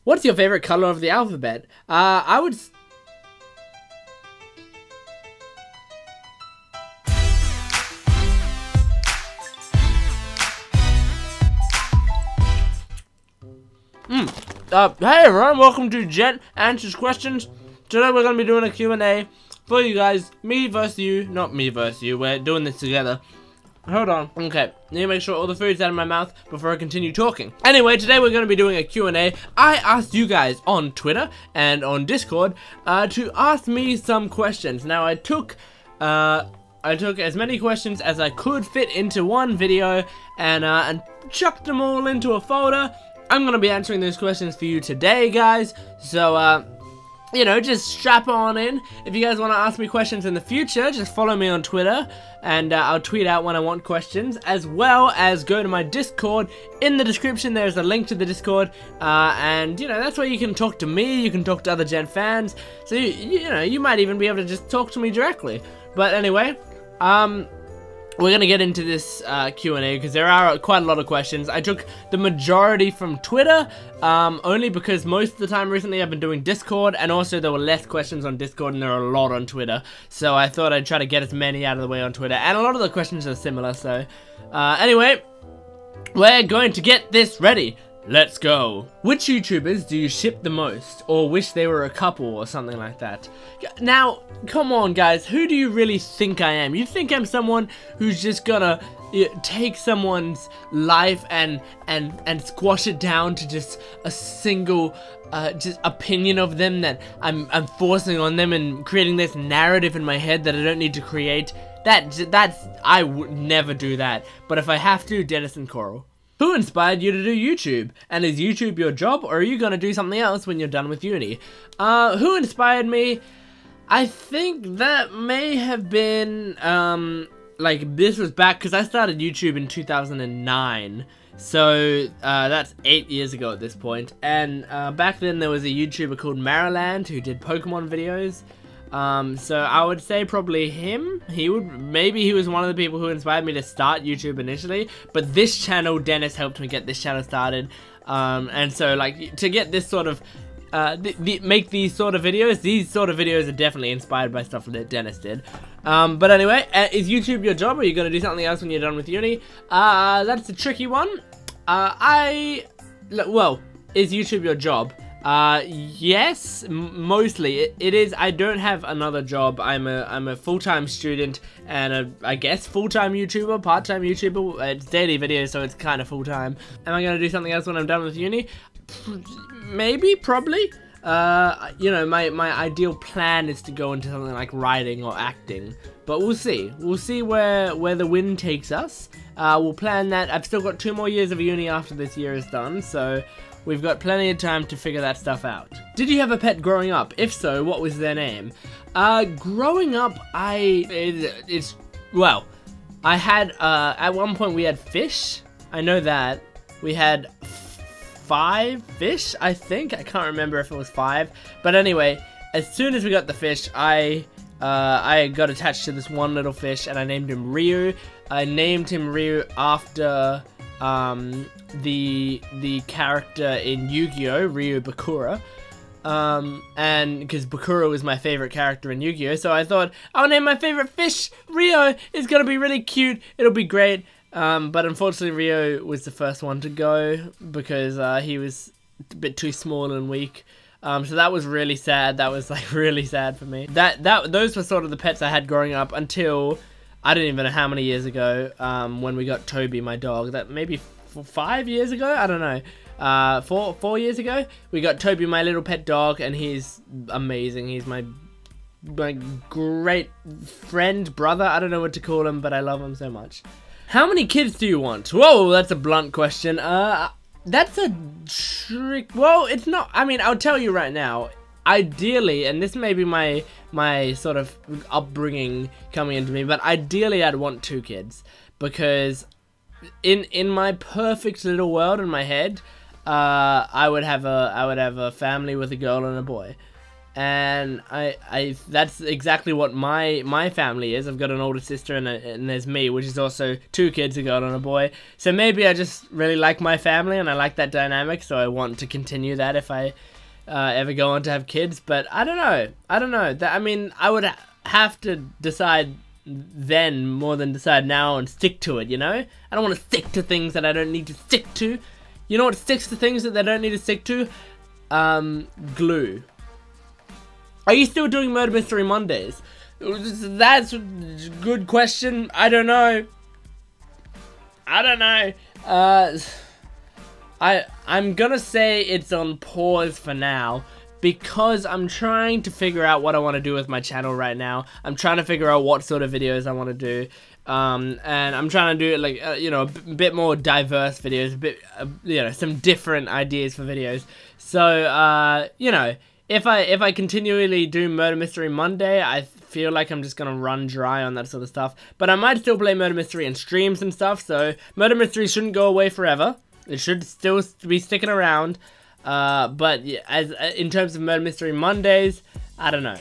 What's your favorite color of the alphabet? I would... Hey everyone, welcome to Jet Answers Questions. Today we're going to be doing a Q&A for you guys. Me versus you. Not me versus you, we're doing this together. Hold on. Okay, need to make sure all the food's out of my mouth before I continue talking. Anyway, today we're going to be doing a Q&A. I asked you guys on Twitter and on Discord to ask me some questions. Now I took as many questions as I could fit into one video and chucked them all into a folder. I'm going to be answering those questions for you today, guys. So, you know, just strap on in. If you guys want to ask me questions in the future, just follow me on Twitter, and I'll tweet out when I want questions, as well as go to my Discord. In the description, there's a link to the Discord, and, you know, that's where you can talk to me, you can talk to other Gen fans, so, you know, you might even be able to just talk to me directly. But anyway, we're going to get into this Q&A because there are quite a lot of questions. I took the majority from Twitter, only because most of the time recently I've been doing Discord, and also there were less questions on Discord and there are a lot on Twitter. So I thought I'd try to get as many out of the way on Twitter, and a lot of the questions are similar. So anyway, we're going to get this ready. Let's go. Which YouTubers do you ship the most, or wish they were a couple, or something like that? Now, come on guys, who do you really think I am? You think I'm someone who's just gonna take someone's life and squash it down to just a single just opinion of them that I'm forcing on them and creating this narrative in my head that I don't need to create? I would never do that. But if I have to, Denis and Corl. Who inspired you to do YouTube? And is YouTube your job, or are you gonna do something else when you're done with uni? Who inspired me? I think that may have been, like, this was back, because I started YouTube in 2009. So, that's 8 years ago at this point. And, back then there was a YouTuber called Maryland who did Pokemon videos. So I would say probably him. Maybe he was one of the people who inspired me to start YouTube initially, but this channel, Denis helped me get this channel started. And so, like, to get this sort of, make these sort of videos are definitely inspired by stuff that Denis did. But anyway, is YouTube your job, or are you gonna do something else when you're done with uni? That's a tricky one. Well, is YouTube your job? Yes, mostly it is. I don't have another job. I'm a full-time student and I guess full-time YouTuber, part-time YouTuber. It's daily videos, so it's kind of full-time. Am I gonna do something else when I'm done with uni? Maybe, probably. You know, my ideal plan is to go into something like writing or acting, but we'll see. We'll see where the wind takes us. We'll plan that. I've still got 2 more years of uni after this year is done, so we've got plenty of time to figure that stuff out. Did you have a pet growing up? If so, what was their name? Growing up, well, I had, at one point we had fish. I know that. We had 5 fish, I think. I can't remember if it was 5. But anyway, as soon as we got the fish, I got attached to this one little fish and I named him Ryu. I named him Ryu after the character in Yu-Gi-Oh, Ryu Bakura, and because Bakura was my favorite character in Yu-Gi-Oh, so I thought I'll name my favorite fish Ryo. It's gonna be really cute, it'll be great. But unfortunately Ryo was the first one to go because he was a bit too small and weak. So that was really sad. That was like really sad for me. Those were sort of the pets I had growing up until I don't even know how many years ago, when we got Toby, my dog. That maybe 5 years ago? I don't know. 4 years ago? We got Toby, my little pet dog, and he's amazing. He's my great friend, brother. I don't know what to call him, but I love him so much. How many kids do you want? Whoa, that's a blunt question. That's a trick. Well, it's not. I mean, I'll tell you right now. Ideally, and this may be my sort of upbringing coming into me, but ideally I'd want 2 kids, because in my perfect little world in my head, I would have a family with a girl and a boy. and that's exactly what my family is. I've got an older sister and there's me, which is also 2 kids, a girl and a boy. So maybe I just really like my family and I like that dynamic, so I want to continue that if I ever go on to have kids. But I don't know. I mean, I would have to decide then more than decide now and stick to it, you know? I don't want to stick to things that I don't need to stick to. You know what sticks to things that they don't need to stick to? Glue. Are you still doing Murder Mystery Mondays? That's a good question. I don't know. I'm gonna say it's on pause for now because I'm trying to figure out what I want to do with my channel right now. I'm trying to figure out what sort of videos I want to do. And I'm trying to do it like, you know, a bit more diverse videos, a bit, you know, some different ideas for videos. So, you know, if I continually do Murder Mystery Monday, I feel like I'm just gonna run dry on that sort of stuff. But I might still play Murder Mystery in streams and stuff, so Murder Mystery shouldn't go away forever. It should still be sticking around. But yeah, in terms of Murder Mystery Mondays, I don't know.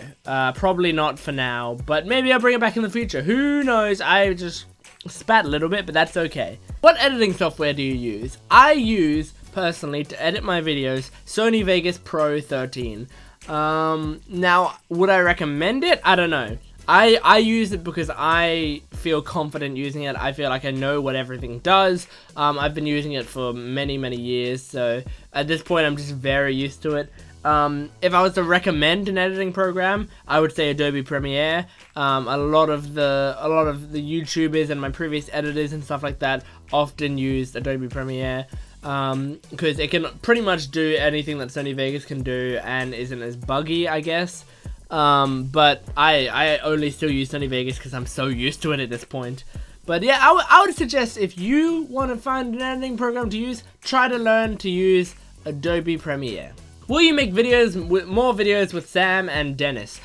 Probably not for now, but maybe I'll bring it back in the future. Who knows? I just spat a little bit, but that's okay. What editing software do you use? I use, personally, to edit my videos, Sony Vegas Pro 13. Now, would I recommend it? I don't know. I use it because I feel confident using it. I feel like I know what everything does. I've been using it for many years, so at this point I'm just very used to it. If I was to recommend an editing program, I would say Adobe Premiere. A lot of the YouTubers and my previous editors and stuff like that often used Adobe Premiere. Because it can pretty much do anything that Sony Vegas can do and isn't as buggy, I guess. But I only still use Sony Vegas because I'm so used to it at this point. But yeah, I would suggest if you want to find an editing program to use, try to learn to use Adobe Premiere. Will you make more videos with Sam and Dennis?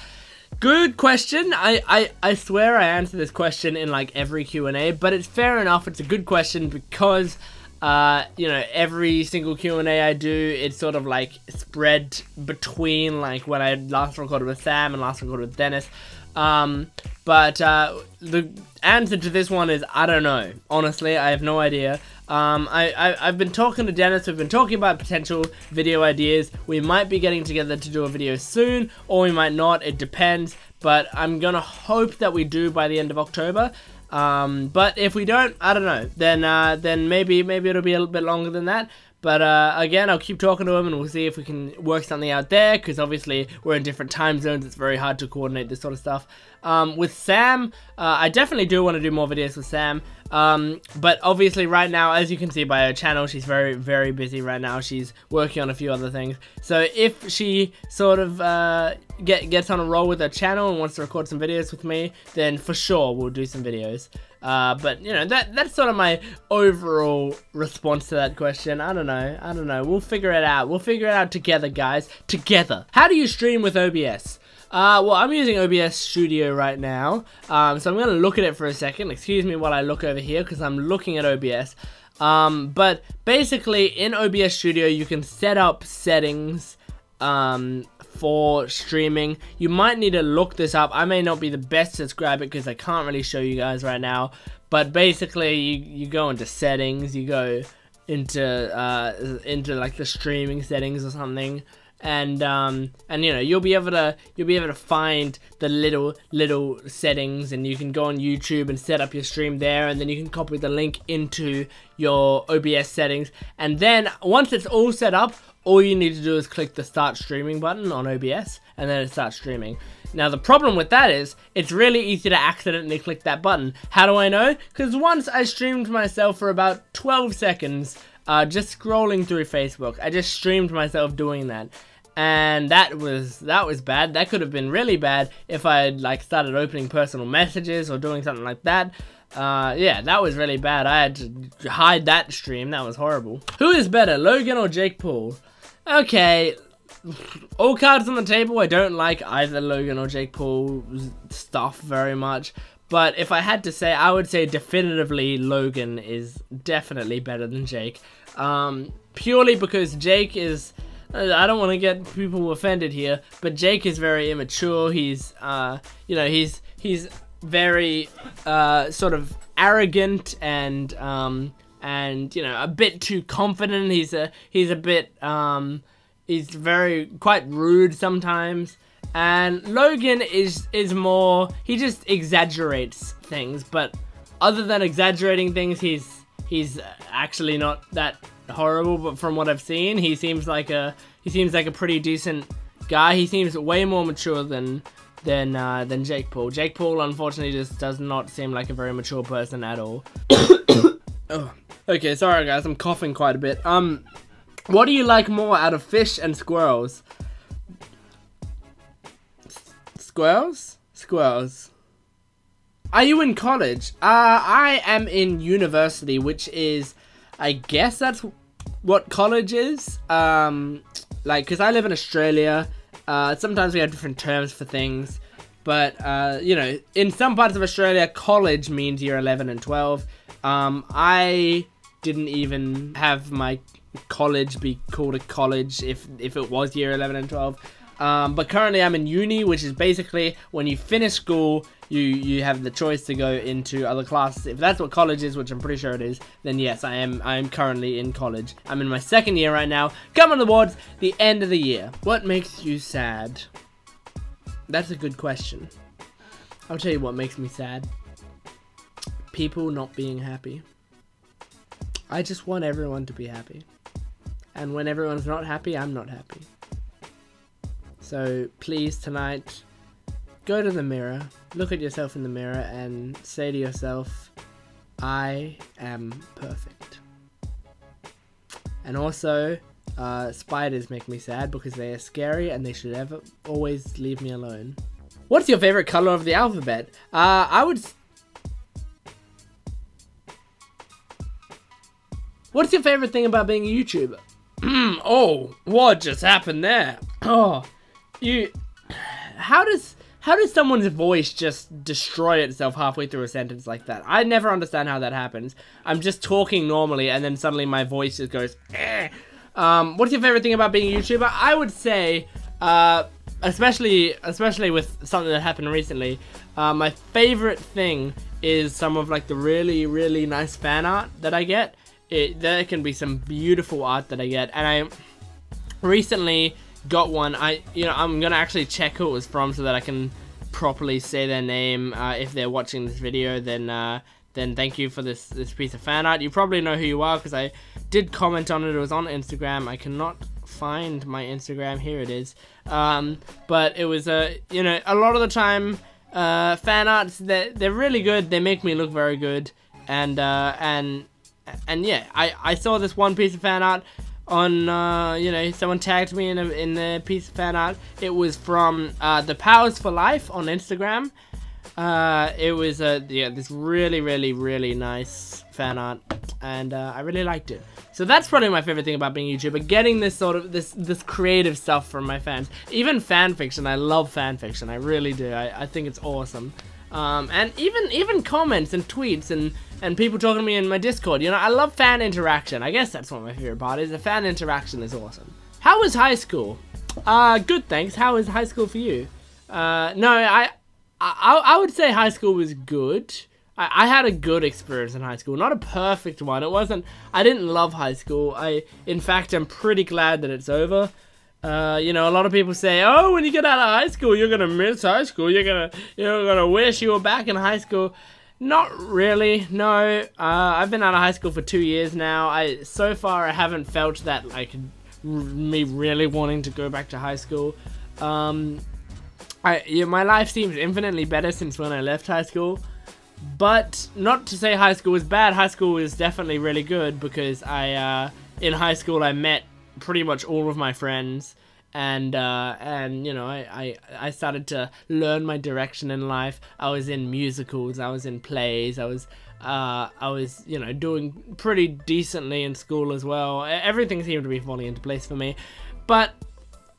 Good question. I swear I answer this question in like every Q&A, but it's fair enough. It's a good question because you know, every single Q&A I do, it's sort of like spread between like when I last recorded with Sam and last recorded with Dennis. But the answer to this one is I don't know. Honestly, I have no idea. I've been talking to Dennis. We've been talking about potential video ideas. We might be getting together to do a video soon, or we might not. It depends. But I'm gonna hope that we do by the end of October. But if we don't, I don't know. Then maybe it'll be a little bit longer than that. But again, I'll keep talking to him and we'll see if we can work something out there, because obviously we're in different time zones. It's very hard to coordinate this sort of stuff. With Sam, I definitely do want to do more videos with Sam. But obviously right now, as you can see by her channel, she's very busy right now. She's working on a few other things. So if she sort of gets on a roll with her channel and wants to record some videos with me, then for sure we'll do some videos. But you know, that's sort of my overall response to that question. I don't know. We'll figure it out. We'll figure it out together, guys. Together. How do you stream with OBS? Well, I'm using OBS Studio right now, so I'm going to look at it for a second. Excuse me while I look over here, because I'm looking at OBS. But basically, in OBS Studio, you can set up settings for streaming. You might need to look this up. I may not be the best to describe it, because I can't really show you guys right now. But basically, you go into settings, you go into like the streaming settings or something. And you know, you'll be able to find the little settings, and you can go on YouTube and set up your stream there, and then you can copy the link into your OBS settings, and then once it's all set up, all you need to do is click the start streaming button on OBS, and then it starts streaming. Now the problem with that is, it's really easy to accidentally click that button. How do I know? Because once I streamed myself for about 12 seconds, just scrolling through Facebook. I just streamed myself doing that. And that was bad. That could have been really bad if I had like started opening personal messages or doing something like that. Yeah, that was really bad. I had to hide that stream. That was horrible. Who is better, Logan or Jake Paul? Okay, all cards on the table. I don't like either Logan or Jake Paul's stuff very much. But if I had to say, I would say definitively Logan is definitely better than Jake. Purely because Jake is... I don't want to get people offended here, but Jake is very immature. He's, you know, he's very, sort of arrogant and you know, a bit too confident. He's a bit, he's quite rude sometimes. And Logan is more, he just exaggerates things, but other than exaggerating things, he's actually not that horrible. But from what I've seen, he seems like a pretty decent guy. He seems way more mature than Jake Paul. Jake Paul, unfortunately, just does not seem like a very mature person at all. Oh. Okay, sorry guys, I'm coughing quite a bit. What do you like more out of fish and squirrels? Squirrels? Squirrels. Are you in college? I am in university, which is, I guess that's what college is. Like, cause I live in Australia. Sometimes we have different terms for things, but you know, in some parts of Australia, college means year 11 and 12. I didn't even have my college be called a college if it was year 11 and 12. But currently I'm in uni, which is basically when you finish school, you have the choice to go into other classes. If that's what college is, which I'm pretty sure it is, then yes, I am currently in college. I'm in my second year right now, coming towards the end of the year. What makes you sad? That's a good question. I'll tell you what makes me sad. People not being happy. I just want everyone to be happy. And when everyone's not happy, I'm not happy. So please tonight, go to the mirror, look at yourself in the mirror and say to yourself, I am perfect. And also, spiders make me sad because they are scary and they should always leave me alone. What's your favorite color of the alphabet? What's your favorite thing about being a YouTuber? Oh, what just happened there? Oh, how does someone's voice just destroy itself halfway through a sentence like that? I never understand how that happens. I'm just talking normally and then suddenly my voice just goes, eh. What's your favorite thing about being a YouTuber? I would say, especially with something that happened recently, my favorite thing is some of like the really, really nice fan art that I get. There can be some beautiful art that I get, and I recently got one. I'm gonna actually check who it was from so that I can properly say their name. If they're watching this video, then thank you for this piece of fan art. You probably know who you are because I did comment on it. It was on Instagram. I cannot find my Instagram. Here it is. But it was a lot of the time fan arts, they're really good. They make me look very good, and yeah, I saw this one piece of fan art on, someone tagged me in the piece of fan art. It was from The Powers for Life on Instagram. It was this really, really, really nice fan art, and I really liked it. So that's probably my favorite thing about being a YouTuber, getting this sort of this creative stuff from my fans. Even fan fiction, I love fan fiction. I really do. I think it's awesome. And even comments and tweets and people talking to me in my Discord. I love fan interaction. I guess that's what my favorite part is. The fan interaction is awesome. How was high school? Good, thanks. How was high school for you? No, I would say high school was good. I had a good experience in high school. Not a perfect one. I didn't love high school. In fact, I'm pretty glad that it's over. A lot of people say, oh, when you get out of high school, you're gonna miss high school. You're gonna wish you were back in high school. Not really, no. I've been out of high school for 2 years now. So far I haven't felt that, like, me really wanting to go back to high school. My life seems infinitely better since when I left high school. But not to say high school was bad. High school was definitely really good because in high school I met pretty much all of my friends. And I started to learn my direction in life. I was in musicals, I was in plays, I was doing pretty decently in school as well. Everything seemed to be falling into place for me, but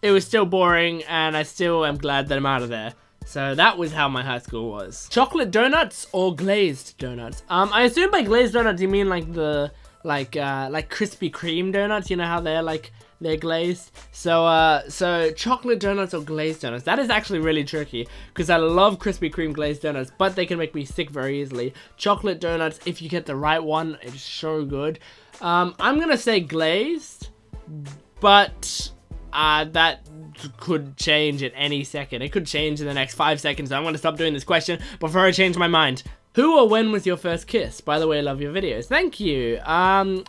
it was still boring, and I still am glad that I'm out of there. So that was how my high school was. Chocolate donuts or glazed donuts? I assume by glazed donuts you mean like the Krispy Kreme donuts. You know how they're glazed. So chocolate donuts or glazed donuts. That is actually really tricky because I love Krispy Kreme glazed donuts, but they can make me sick very easily. Chocolate donuts, if you get the right one, it's so good. I'm gonna say glazed, but that could change at any second. It could change in the next 5 seconds. So I'm gonna stop doing this question before I change my mind. Who or when was your first kiss? By the way, I love your videos. Thank you.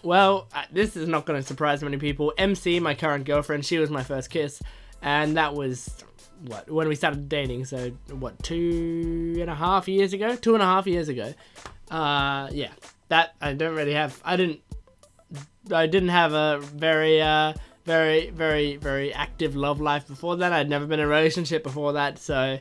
Well, this is not going to surprise many people. MC, my current girlfriend, she was my first kiss. And that was, what, when we started dating. So, what, 2.5 years ago? 2.5 years ago. Yeah, that, I don't really have, I didn't have a very active love life before that. I'd never been in a relationship before that. So,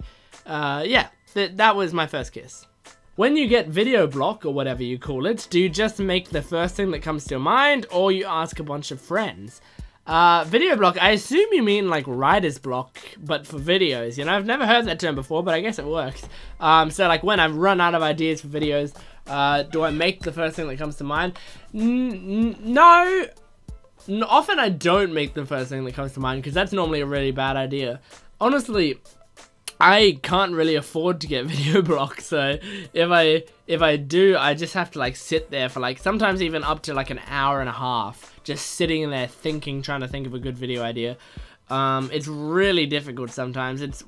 yeah, that was my first kiss. When you get video block, or whatever you call it, do you just make the first thing that comes to your mind, or you ask a bunch of friends? Video block, I assume you mean like writer's block, but for videos, you know? I've never heard that term before, but I guess it works. So like when I've run out of ideas for videos, do I make the first thing that comes to mind? No. Often I don't make the first thing that comes to mind, because that's normally a really bad idea. Honestly, I can't really afford to get video block, so if I do, I just have to like sit there for like sometimes even up to like an hour and a half, just sitting there thinking, trying to think of a good video idea. It's really difficult sometimes. It's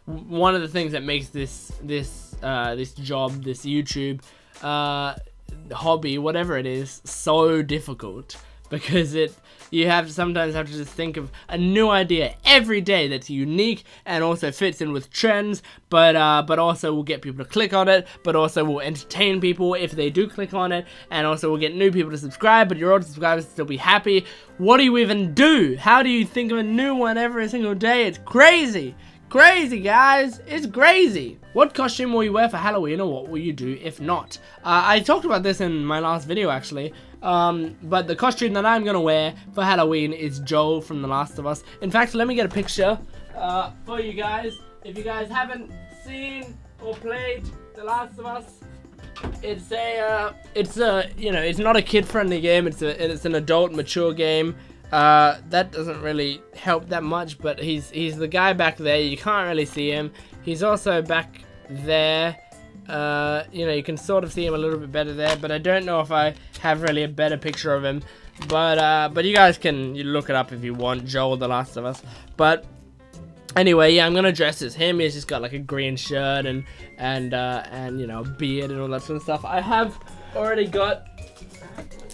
one of the things that makes this job, this YouTube hobby, whatever it is, so difficult, because you sometimes have to just think of a new idea every day that's unique and also fits in with trends, but also will get people to click on it, but also will entertain people if they do click on it, and also will get new people to subscribe, but your old subscribers will still be happy. What do you even do? How do you think of a new one every single day? It's crazy. Crazy, guys. It's crazy. What costume will you wear for Halloween, or what will you do if not? I talked about this in my last video, actually. But the costume that I'm gonna wear for Halloween is Joel from The Last of Us. In fact, let me get a picture for you guys. If you guys haven't seen or played The Last of Us, it's a you know, it's not a kid-friendly game. It's an adult, mature game. That doesn't really help that much, but he's the guy back there. You can't really see him. He's also back there. You know, you can sort of see him a little bit better there, but I don't know if I have really a better picture of him. But you guys can look it up if you want, Joel, The Last of Us. But anyway, yeah, I'm gonna dress as him. He's just got like a green shirt and you know, beard and all that sort of stuff. I have already got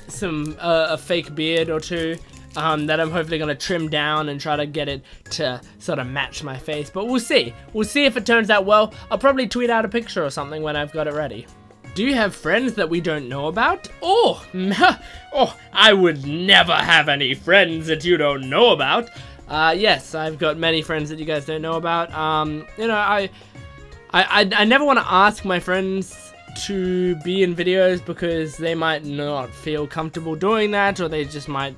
some a fake beard or two. That I'm hopefully going to trim down and try to get it to sort of match my face. But we'll see. We'll see if it turns out well. I'll probably tweet out a picture or something when I've got it ready. Do you have friends that we don't know about? Oh, I would never have any friends that you don't know about. Yes, I've got many friends that you guys don't know about. You know, I never want to ask my friends to be in videos because they might not feel comfortable doing that, or they just might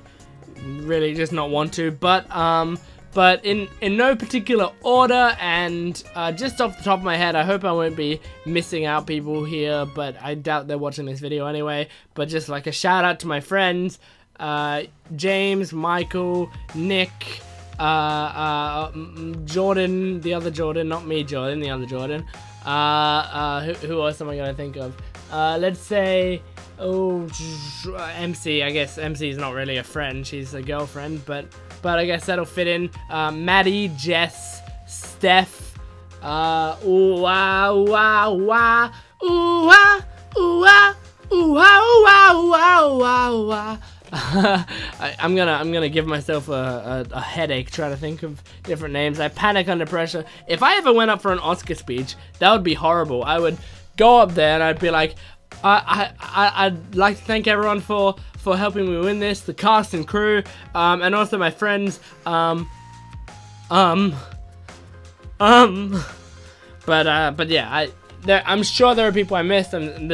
really just not want to, but in no particular order, and just off the top of my head, I hope I won't be missing out people here, but I doubt they're watching this video anyway. But just like a shout out to my friends, James, Michael, Nick, Jordan, the other Jordan, not me Jordan, the other Jordan. Who else am I gonna think of? Let's say, MC. I guess MC is not really a friend, she's a girlfriend, but I guess that'll fit in. Maddie, Jess, Steph, I'm gonna give myself a headache trying to think of different names. I panic under pressure. If I ever went up for an Oscar speech, that would be horrible. I would go up there and I'd be like, I'd like to thank everyone for helping me win this, the cast and crew, and also my friends, but yeah, I'm sure there are people I missed, and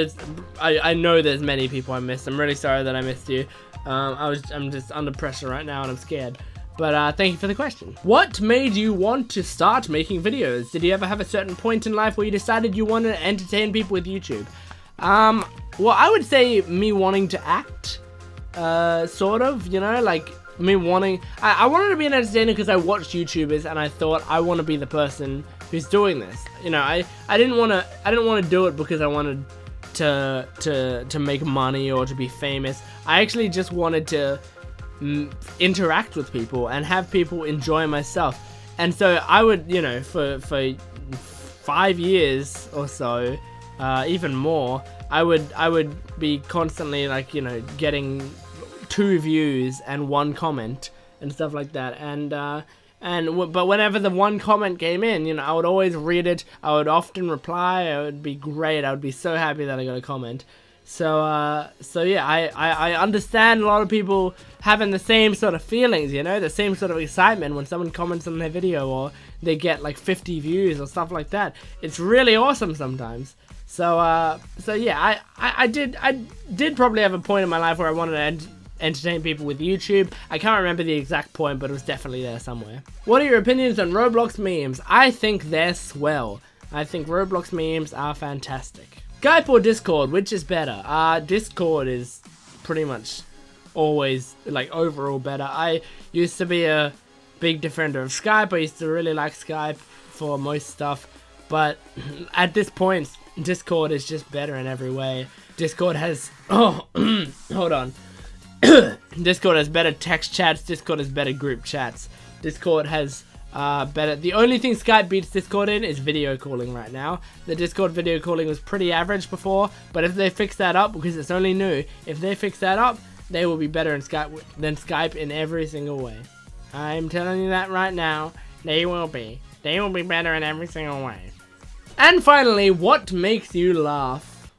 I know there's many people I missed. I'm really sorry that I missed you. I'm just under pressure right now and I'm scared. But thank you for the question. What made you want to start making videos? Did you ever have a certain point in life where you decided you wanted to entertain people with YouTube? well, I would say me wanting to act, sort of, you know, like me wanting, I wanted to be an entertainer because I watched YouTubers and I thought I want to be the person who's doing this. You know, I didn't want to do it because I wanted to make money or to be famous. I actually just wanted to interact with people and have people enjoy myself. And so I would, you know, for 5 years or so, even more, I would be constantly, like, you know, getting 2 views and 1 comment and stuff like that. But whenever the 1 comment came in, you know, I would always read it. I would often reply. It would be great. I would be so happy that I got a comment. So yeah, I understand a lot of people having the same sort of feelings, you know, the same sort of excitement when someone comments on their video or they get like 50 views or stuff like that. It's really awesome sometimes. So yeah, I did probably have a point in my life where I wanted to entertain people with YouTube. I can't remember the exact point, but it was definitely there somewhere. What are your opinions on Roblox memes? I think they're swell. I think Roblox memes are fantastic. Skype or Discord, which is better? Discord is pretty much always, like, overall better. I used to be a big defender of Skype. I used to really like Skype for most stuff, but at this point, Discord is just better in every way. Discord has, hold on. Discord has better text chats. Discord has better group chats. Discord has better. The only thing Skype beats Discord in is video calling right now. The Discord video calling was pretty average before, but if they fix that up, because it's only new, if they fix that up, they will be better in Skype than Skype in every single way. I'm telling you that right now. They will be. They will be better in every single way. And finally, what makes you laugh?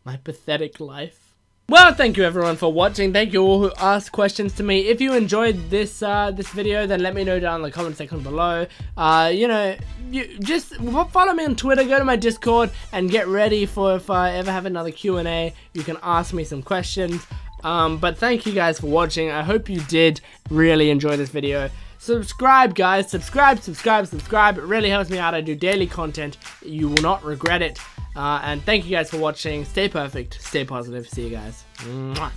My pathetic life. Well, thank you everyone for watching. Thank you all who asked questions to me. If you enjoyed this this video, then let me know down in the comment section below. You know, you just follow me on Twitter, go to my Discord, and get ready for if I ever have another Q&A. You can ask me some questions. But thank you guys for watching. I hope you did really enjoy this video. Subscribe, guys. Subscribe. It really helps me out. I do daily content. You will not regret it. And thank you guys for watching. Stay perfect. Stay positive. See you guys. Mwah.